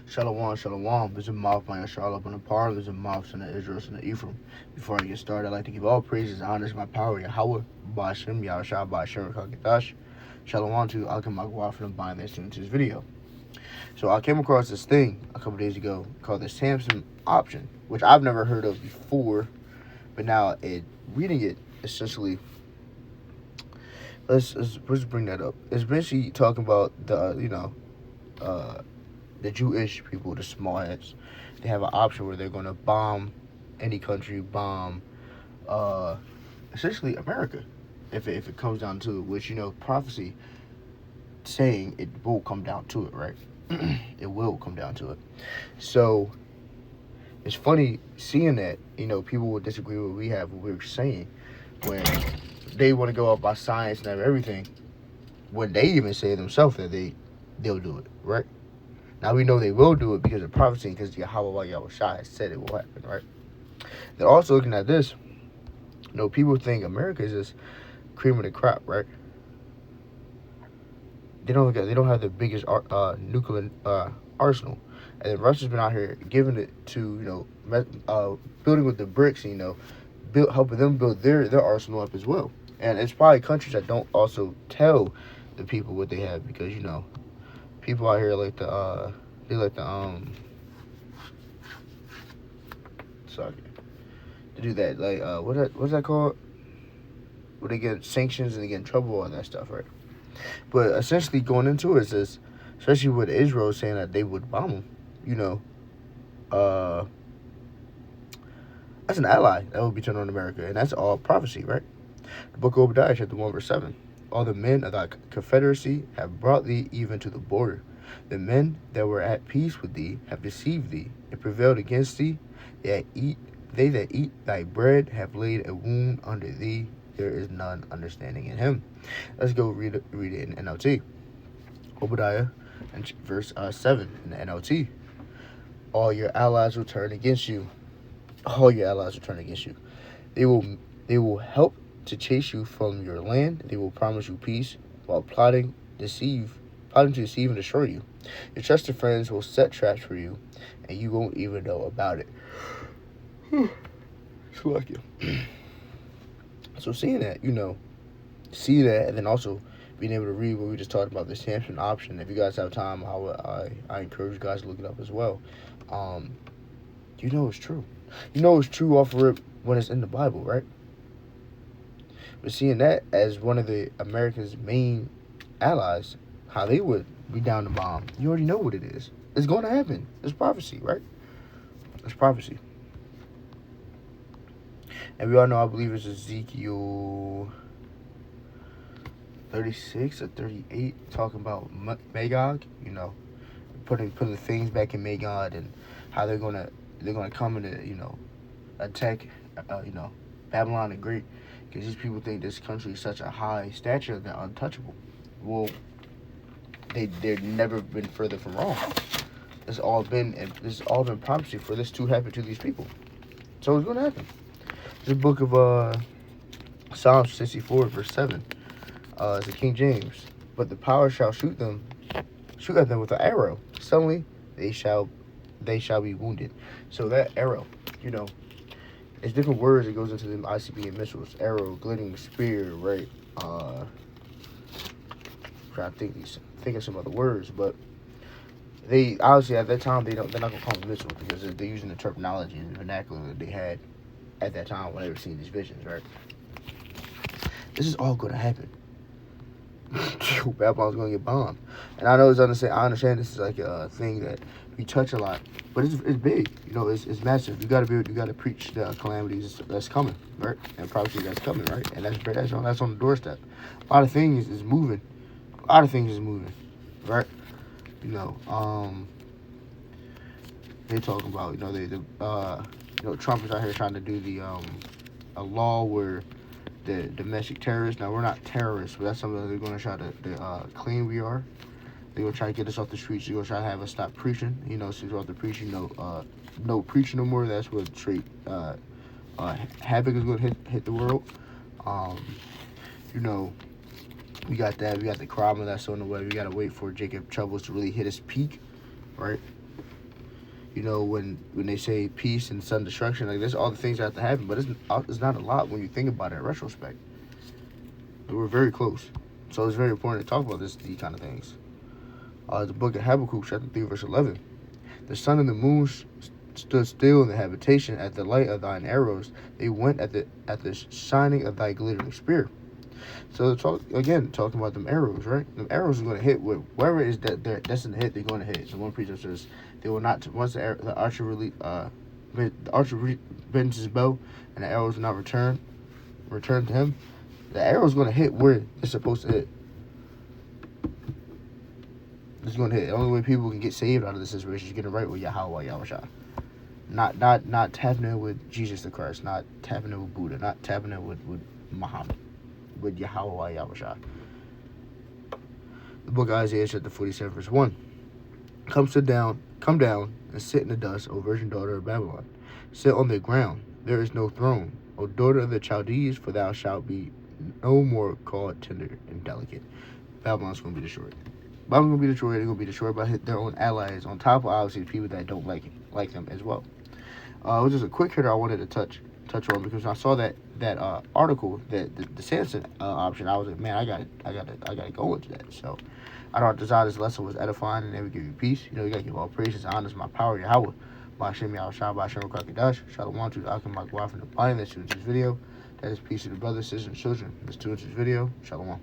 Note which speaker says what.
Speaker 1: Shalom, shalom. There's a mouth by Charlotte on the par. There's a mouth son of Israel, son of Ephraim. Before I get started, I'd like to give all praises and honors to my power, Yahweh, Ba'ashem, Yahushua, Ba'ashem, Rakakitash. Shalom to Alkim Magwa for the buying this into this video. So I came across this thing a couple days ago called the Samson option, which I've never heard of before, but now reading it essentially. Let's bring that up. It's basically talking about the Jewish people, the small heads. They have an option where they're going to bomb any country, bomb essentially America, if it comes down to it. Which prophecy saying it will come down to it, right? It will come down to it. So it's funny seeing that people would disagree with what we were saying when they want to go up by science and everything, when they even say themselves that they'll do it, right? Now we know they will do it because of prophecy, because Yahweh Yahushua has said it will happen, right? They're also looking at this. People think America is just cream of the crop, right? They don't have the biggest nuclear arsenal, and then Russia's been out here giving it to building with the bricks, helping them build their arsenal up as well. And it's probably countries that don't also tell the people what they have, because people out here like to do that, like what's that called? Where they get sanctions and they get in trouble and that stuff, right? But essentially going into it is, especially with Israel saying that they would bomb them, that's an ally that would be turned on America, and that's all prophecy, right? The book of Obadiah, chapter 1, verse 7. All the men of thy confederacy have brought thee even to the border. The men that were at peace with thee have deceived thee and prevailed against thee. They that eat thy bread have laid a wound under thee. There is none understanding in him. Let's go read it in NLT. Obadiah, and verse 7 in the NLT. All your allies will turn against you. All your allies will turn against you. They will help to chase you from your land. They will promise you peace while plotting to deceive and destroy you. Your trusted friends will set traps for you, and you won't even know about it. So seeing that, and then also being able to read what we just talked about, the Samson option. If you guys have time, I encourage you guys to look it up as well. It's true. It's true off of it when it's in the Bible, right? But seeing that as one of the Americans' main allies, how they would be down to bomb, you already know what it is. It's going to happen. It's prophecy, right? It's prophecy. And we all know, I believe it's Ezekiel 36 or 38, talking about Magog, putting the things back in Magog, and how they're gonna come and attack Babylon the Great, because these people think this country is such a high stature they're untouchable. Well, they've never been further from wrong. This has all been prophecy for this to happen to these people. So it's gonna happen. The book of Psalms 64 verse 7. It's the King James. But the power shall shoot at them with an arrow. Suddenly they shall be wounded. So that arrow, it's different words that goes into the ICBM missiles. Arrow, glittering spear, right? Trying to think of some other words, but they obviously at that time they're not gonna call them missiles, because they're using the terminology and the vernacular that they had at that time when they were seeing these visions, right? This is all gonna happen. Babylon's gonna get bombed, and I understand this is like a thing that we touch a lot, but it's big. It's massive. You gotta preach the calamities that's coming, right? And prophecy that's coming, right? And that's on the doorstep. A lot of things is moving, right? They talking about Trump is out here trying to do a law where the domestic terrorists. Now, we're not terrorists, but that's something that they're going to try to claim we are. They're going to try to get us off the streets. They're going to try to have us stop preaching. Since we're off the preaching, no preaching no more. That's what havoc is going to hit the world. We got that. We got the crime that's on the way. We got to wait for Jacob Troubles to really hit his peak, right? You know, when they say peace and sudden destruction, like, there's all the things that have to happen, but it's not a lot when you think about it in retrospect. We're very close. So it's very important to talk about these kind of things. The book of Habakkuk, chapter 3, verse 11. The sun and the moon stood still in the habitation at the light of thine arrows. They went at the shining of thy glittering spear. So talking about them arrows, right? Them arrows are going to hit wherever it is that they're destined to hit. They're going to hit. So one preacher says they will not once the archer bends his bow and the arrows will not return to him. The arrow's going to hit where it's supposed to hit. It's going to hit. The only way people can get saved out of this situation is getting right with Yahweh Yahushua. Not tapping in with Jesus the Christ. Not tapping in with Buddha. Not tapping in with Muhammad. With Yahweh Yahushua. The book of Isaiah chapter 47 verse 1. Come down and sit in the dust, O virgin daughter of Babylon. Sit on the ground. There is no throne. O daughter of the Chaldees, for thou shalt be no more called tender and delicate. Babylon's going to be destroyed. Babylon's going to be destroyed. They're going to be destroyed by their own allies, on top of obviously people that don't like them as well. It was just a quick hitter I wanted to touch on, because when I saw that article, the Samson option, I was like, man, I gotta go into that. So I thought this lesson was edifying, and it would give you peace. You know, you gotta give all praises, honors, my power, Yahweh. Ba'ashem Yahushua, Ba'ashem Rakakadash, Shalom to the Akim, my wife, and the body that's to this video. That is peace to the brothers, sisters, and children. Let's do this video. Shalom.